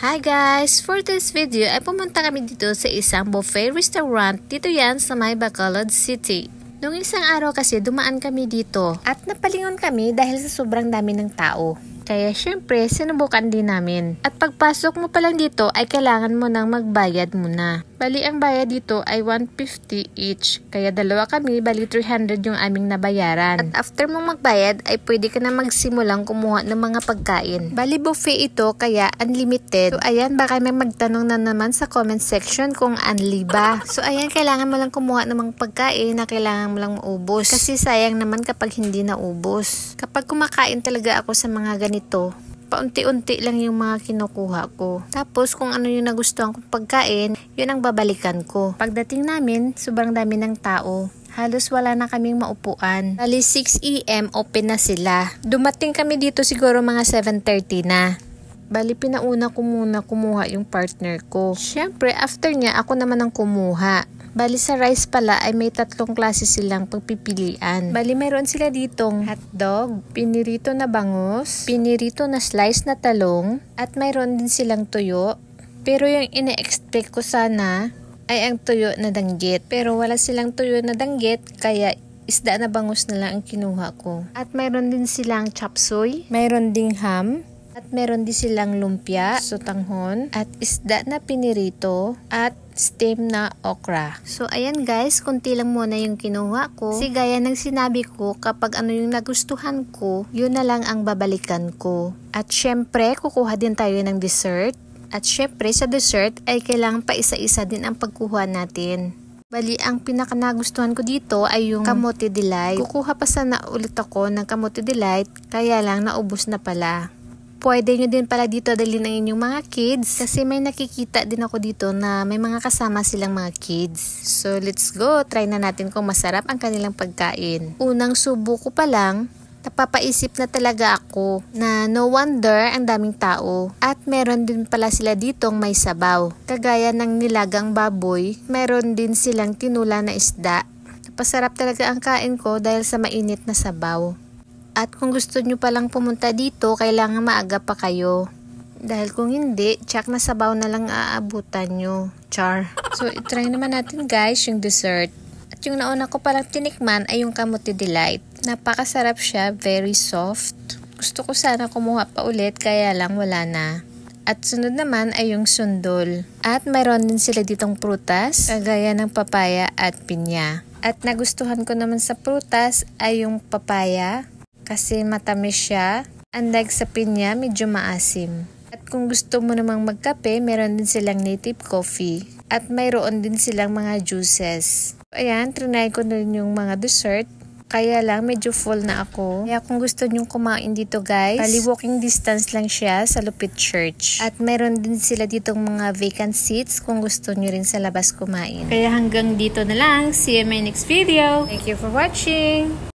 Hi guys! For this video ay pumunta kami dito sa isang buffet restaurant. Dito yan sa may Bacolod City. Nung isang araw kasi dumaan kami dito at napalingon kami dahil sa sobrang dami ng tao. Kaya syempre sinubukan din namin. At pagpasok mo pa lang dito ay kailangan mo nang magbayad muna. Bali ang bayad dito ay 150 each. Kaya dalawa kami, bali 300 yung aming nabayaran. At after mong magbayad ay pwede ka na magsimulang kumuha ng mga pagkain. Bali buffet ito kaya unlimited. So ayan, baka may magtanong na naman sa comment section kung unli ba. So ayan, kailangan mo lang kumuha ng mga pagkain na kailangan mo lang maubos. Kasi sayang naman kapag hindi naubos. Kapag kumakain talaga ako sa mga ganito, paunti-unti lang yung mga kinukuha ko. Tapos kung ano yung nagustuhan kong pagkain, yun ang babalikan ko. Pagdating namin, sobrang dami ng tao. Halos wala na kaming maupuan. Bali 6 AM open na sila. Dumating kami dito siguro mga 7:30 na. Bali pinauna ko muna kumuha yung partner ko. Syempre after niya ako naman ang kumuha. Bali sa rice pala ay may 3 klase silang pagpipilian. Bali mayroon sila ditong hotdog, pinirito na bangus, pinirito na slice na talong, at mayroon din silang tuyo. Pero yung ine-expect ko sana ay ang tuyo na danggit. Pero wala silang tuyo na danggit kaya isda na bangus na lang ang kinuha ko. At mayroon din silang chop suey, mayroon ding ham, at meron din silang lumpia, sotanghon, at isda na pinirito, at steam na okra. So ayan guys, kunti lang muna yung kinuha ko. Kasi gaya ng sinabi ko, kapag ano yung nagustuhan ko, yun na lang ang babalikan ko. At syempre, kukuha din tayo ng dessert. At syempre, sa dessert ay kailangan pa isa-isa din ang pagkuha natin. Bali, ang pinaka nagustuhan ko dito ay yung Kamote Delight. Kukuha pa sana ulit ako ng Kamote Delight, kaya lang naubos na pala. Pwede nyo din pala dito dalhin ang inyong mga kids kasi may nakikita din ako dito na may mga kasama silang mga kids. So let's go, try na natin kung masarap ang kanilang pagkain. Unang subo ko pa lang, napapaisip na talaga ako na no wonder ang daming tao. At meron din pala sila ditong may sabaw. Kagaya ng nilagang baboy, meron din silang tinula na isda. Napasarap talaga ang kain ko dahil sa mainit na sabaw. At kung gusto nyo palang pumunta dito, kailangan maaga pa kayo. Dahil kung hindi, tsak na sabaw na lang aabutan nyo. Char. So, itry naman natin guys yung dessert. At yung nauna ko palang tinikman ay yung Kamote Delight. Napakasarap siya, very soft. Gusto ko sana kumuha pa ulit, kaya lang wala na. At sunod naman ay yung sundol. At mayroon din sila ditong prutas, kagaya ng papaya at pinya. At nagustuhan ko naman sa prutas ay yung papaya, kasi matamis siya. Unlike sa pinya, medyo maasim. At kung gusto mo namang magkape, meron din silang native coffee. At mayroon din silang mga juices. So, ayan, trinay ko na rin yung mga dessert. Kaya lang, medyo full na ako. Kaya kung gusto nyong kumain dito guys, bali walking distance lang siya sa Lupit Church. At mayroon din sila ditong mga vacant seats kung gusto nyo rin sa labas kumain. Kaya hanggang dito na lang. See you in my next video. Thank you for watching.